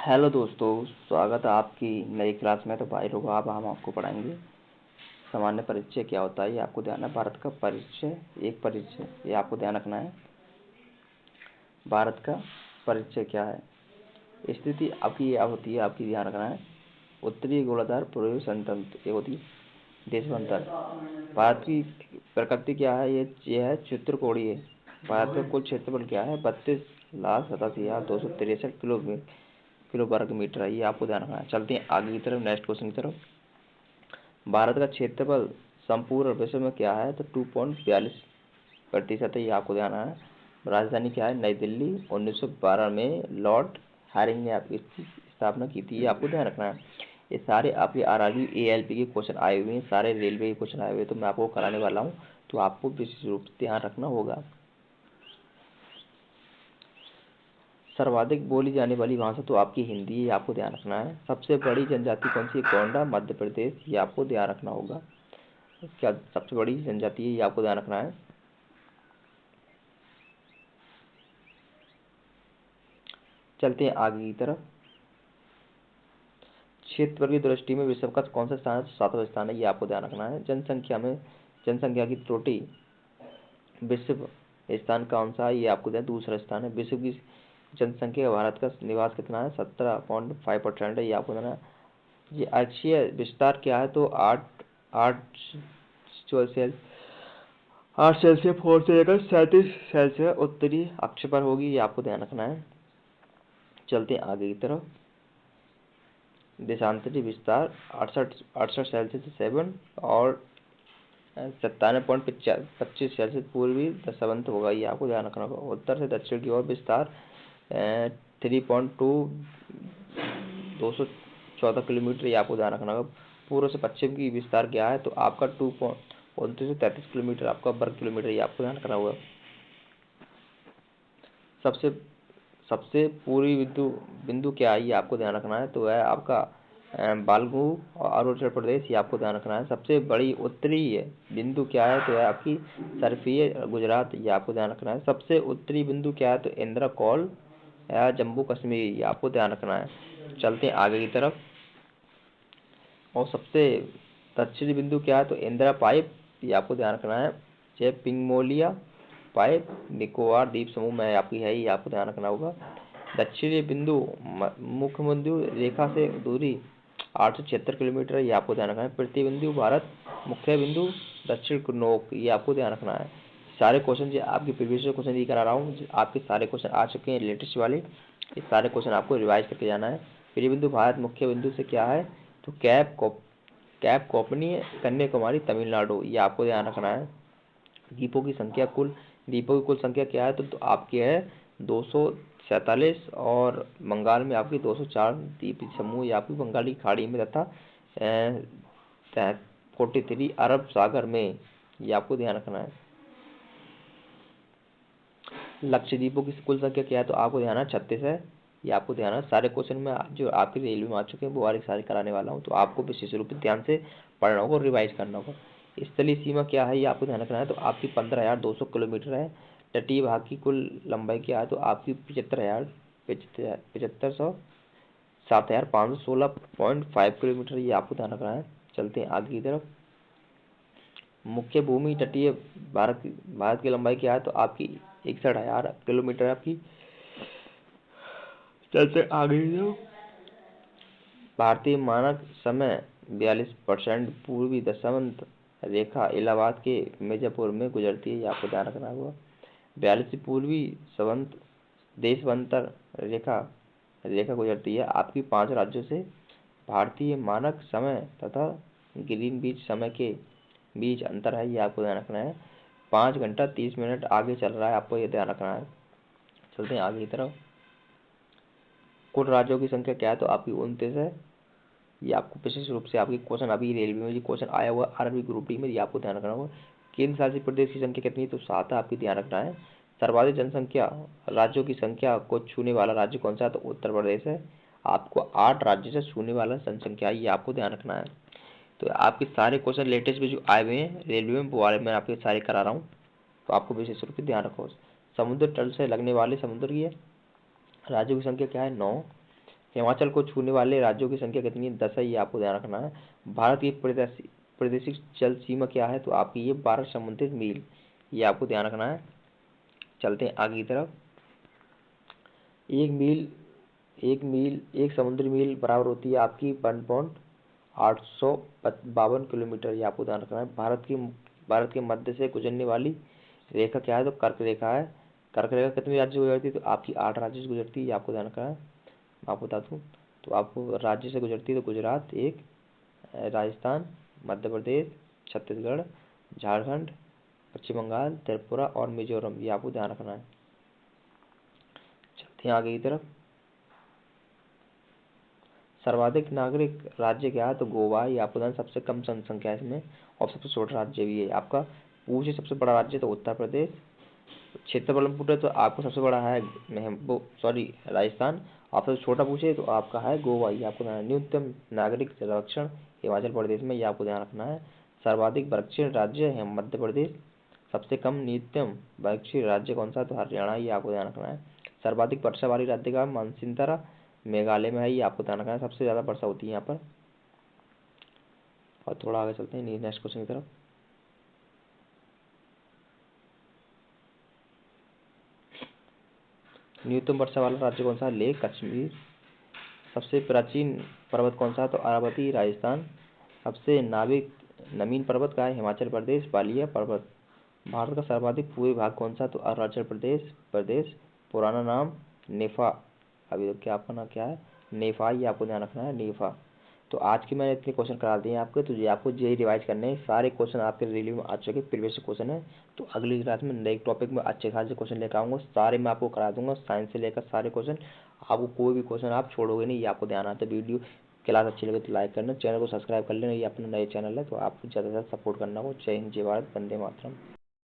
Hello दोस्तों, स्वागत है आपकी नई क्लास में। तो भाई लोग, अब हम आपको पढ़ाएंगे सामान्य परिचय क्या होता है। ये आपको ध्यान है। भारत का परिचय, एक परिचय, ये आपको ध्यान रखना है। भारत का परिचय क्या है। स्थिति आपकी यह होती है, आपकी ध्यान रखना है। उत्तरी गोलार्ध, पूर्वी स्वतंत्र, ये होती है देशांतर। भारत की प्रकृति क्या है, ये है चित्रकोणीय है। भारत का कुल क्षेत्रफल क्या है, 32,87,263 किलो वर्ग मीटर है। ये आपको ध्यान रखना है। चलते हैं आगे की तरफ, नेक्स्ट क्वेश्चन की तरफ। भारत का क्षेत्रफल संपूर्ण विश्व में क्या है, तो 2.42% है। ये आपको ध्यान रखना है। राजधानी क्या है, नई दिल्ली। 1912 में लॉर्ड हारिंग ने इसकी स्थापना की थी। ये आपको ध्यान रखना है। ये सारे आपके RRB ALP के क्वेश्चन आए हुए हैं, सारे रेलवे के क्वेश्चन आए हुए हैं, तो मैं आपको कराने वाला हूँ, तो आपको विशेष रूप से ध्यान रखना होगा। सर्वाधिक बोली जाने वाली भाषा तो आपकी हिंदी है, आपको ध्यान रखना है। सबसे बड़ी जनजाति कौन सी है, गोंडा, मध्य प्रदेश, ये आपको ध्यान रखना होगा। क्या सबसे बड़ी जनजाति है, ये आपको ध्यान रखना है। चलते हैं आगे की तरफ। क्षेत्रफल की दृष्टि में विश्व का कौन सा स्थान है, 7वां स्थान है। ये आपको ध्यान रखना है। जनसंख्या की त्रुटि, विश्व स्थान कौन सा है, ये आपको ध्यान, दूसरा स्थान है। विश्व की जनसंख्या, भारत का निवास कितना है, 17.5% है। ये आपको ध्यान है। ये अक्षीय विस्तार क्या है, तो 8 सेल्सियस 4 से लेकर 37 सेल्सियस उत्तरी अक्ष पर होगी। ये आपको ध्यान रखना है। चलते हैं आगे की तरफ। देशांतरी विस्तार 68 सेल्सियस से 7 और 97.25 सेल्सियस पूर्वी दशांश होगा। ये आपको ध्यान रखना होगा। उत्तर से दक्षिण की ओर विस्तार 214 किलोमीटर, ये आपको ध्यान रखना होगा। पूर्व से पश्चिम की विस्तार क्या है, तो आपका 2.29 किलोमीटर आपका वर्ग किलोमीटर, ये आपको ध्यान रखना होगा। सबसे सबसे पूर्वी बिंदु क्या है, ये आपको ध्यान रखना है, तो है आपका बालगू और अरुणाचल प्रदेश, ये आपको ध्यान रखना है। सबसे बड़ी उत्तरी बिंदु क्या है, तो है आपकी सर्फीय गुजरात, ये आपको ध्यान रखना है। सबसे उत्तरी बिंदु क्या है, तो इंदिरा कौल या जम्मू कश्मीर, ये आपको ध्यान रखना है। चलते हैं आगे की तरफ। और सबसे दक्षिणी बिंदु क्या है, तो इंदिरा पाइप, ये आपको ध्यान रखना है। जय पिंगमोलिया पाइप निकोबार द्वीप समूह में आपकी है, ये आपको ध्यान रखना होगा। दक्षिणी बिंदु मुख्य बिंदु रेखा से दूरी 876 किलोमीटर, ये आपको ध्यान रखना है। पृथ्वी बिंदु भारत, मुख्य बिंदु दक्षिण नोक, ये आपको ध्यान रखना है। सारे क्वेश्चन जो आपके प्रीवियस क्वेश्चन ये करा रहा हूँ, आपके सारे क्वेश्चन आ चुके हैं लेटेस्ट वाले। ये सारे क्वेश्चन आपको रिवाइज करके जाना है। पृथ्वी बिंदु भारत, मुख्य बिंदु से क्या है, तो कैप कोपनी कन्याकुमारी तमिलनाडु, ये आपको ध्यान रखना है। द्वीपों की कुल संख्या क्या है, तो आपकी है 247 और बंगाल में आपकी 204 द्वीप समूह, ये आपकी बंगाली खाड़ी में तथा 43 अरब सागर में, ये आपको ध्यान रखना है। लक्षद्वीपों की कुल संख्या क्या है, तो आपको ध्यान है 36 है, ये आपको ध्यान है। सारे क्वेश्चन में जो आपके रेलवे में आ चुके हैं वो सारे कराने वाला हूँ, तो आपको विशेष रूप से ध्यान से पढ़ना होगा और रिवाइज करना होगा। स्थलीय सीमा क्या है, ये आपको ध्यान रखना है, तो आपकी 15,200 किलोमीटर है। तटीय भाग की कुल लंबाई क्या है, तो आपकी 7,516.5 किलोमीटर, ये आपको ध्यान रखना है। चलते हैं आगे की तरफ। मुख्य भूमि तटीय भारत की लंबाई क्या है, तो आपकी 61,000 किलोमीटर आपकी। चलते आगे की तरफ। भारतीय मानक समय 42% पूर्वी दशांश रेखा इलाहाबाद के मिर्जापुर में गुजरती है, ये आपको ध्यान रखना होगा। 42 पूर्वी देशांतर रेखा गुजरती है आपकी 5 राज्यों से। भारतीय मानक समय तथा ग्रीनविच समय के बीच अंतर है, ये आपको ध्यान रखना है। 5 घंटा 30 मिनट आगे चल रहा है, आपको ये ध्यान रखना है। चलते हैं आगे की तरफ। कुल राज्यों की संख्या क्या है, तो आपकी 29 है। ये आपको विशेष रूप से आपकी क्वेश्चन अभी रेलवे में जो क्वेश्चन आया हुआ RRB ग्रुप डी में, ये आपको ध्यान रखना होगा। केंद्र शासित प्रदेश की संख्या कितनी है, तो 7 है, आपकी ध्यान रखना है। सर्वाधिक जनसंख्या राज्यों की संख्या को छूने वाला राज्य कौन सा है, तो उत्तर प्रदेश है। आपको 8 राज्य से छूने वाला जनसंख्या, ये आपको ध्यान रखना है। तो आपके सारे क्वेश्चन लेटेस्ट में जो आए हुए हैं रेलवे में, वो वाले मैं आपके सारे करा रहा हूँ, तो आपको विशेष रूप से ध्यान रखो। समुद्र तल से लगने वाले समुद्र की राज्यों की संख्या क्या है, 9। हिमाचल को छूने वाले राज्यों की संख्या कितनी है? 10 है, ये आपको ध्यान रखना है। भारत की प्रादेशिक जल सीमा क्या है? तो आपकी ये 12 समुद्री मील, ये आपको ध्यान रखना है। चलते हैं आगे की तरफ। एक समुद्री मील बराबर होती है आपकी 1.852 किलोमीटर, ये आपको ध्यान रखना है। भारत के मध्य से गुजरने वाली रेखा क्या है? तो कर्क रेखा है। कर्क रेखा कितने राज्य से गुजरती है? तो आपकी 8 राज्य से गुजरती है, ये आपको ध्यान रखना है। मैं आपको बता दूँ तो आपको राज्य से गुजरती है तो गुजरात एक, राजस्थान, मध्य प्रदेश, छत्तीसगढ़, झारखंड, पश्चिम बंगाल, त्रिपुरा और मिजोरम, ये आपको ध्यान रखना है। चलते हैं आगे की तरफ। सर्वाधिक नागरिक राज्य क्या है? तो गोवा, ये आपको ध्यान, सबसे कम जनसंख्या है इसमें और सबसे छोटा राज्य भी है आपका। पूछे सबसे बड़ा राज्य तो उत्तर प्रदेश। क्षेत्रफल में पूछे तो आपको सबसे बड़ा है राजस्थान। आप सबसे छोटा पूछे तो आपका है गोवा, ये आपको ध्यान। न्यूनतम नागरिक संरक्षण हिमाचल प्रदेश में, ये आपको ध्यान रखना है। सर्वाधिक वृक्षीय राज्य है मध्य प्रदेश। सबसे कम न्यूनतम वृक्षीय राज्य कौन सा? तो हरियाणा, ये आपको ध्यान रखना है। सर्वाधिक वर्षा वाली राज्य का मानसिंतरा मेघालय में है, ये आपको ध्यान रखना है। सबसे ज़्यादा वर्षा होती है यहाँ पर। और थोड़ा आगे चलते हैं नेक्स्ट क्वेश्चन की तरफ। न्यूनतम वर्षा वाला राज्य कौन सा? लेह कश्मीर। सबसे प्राचीन पर्वत कौन सा? तो अरावती, राजस्थान। सबसे नाविक नवीन पर्वत का है? हिमाचल प्रदेश, बालिया पर्वत। भारत का सर्वाधिक पूर्वी भाग कौन सा? तो अरुणाचल प्रदेश। पुराना नाम नेफा, अभी तो क्या आपका नाम क्या है? नेफा, ये आपको ध्यान रखना है, नेफा। तो आज के मैंने इतने क्वेश्चन करा दिए हैं आपके, तो ये आपको यही रिवाइज करने हैं। सारे क्वेश्चन आपके रिव्यू में आ चुके, प्रीवियस क्वेश्चन है। तो अगली क्लास में नए टॉपिक में अच्छे खासे क्वेश्चन लेकर आऊँगा, सारे मैं आपको करा दूंगा, साइंस से लेकर सारे क्वेश्चन। आपको कोई भी क्वेश्चन आप छोड़ोगे नहीं, ये आपको ध्यान आता है। वीडियो क्लास अच्छी लगे तो लाइक करना, चैनल को सब्सक्राइब कर लेना, ये अपना नया चैनल है तो आप ज़्यादा से ज़्यादा सपोर्ट करना हो। जय हिंद, जय भारत, वंदे मातरम।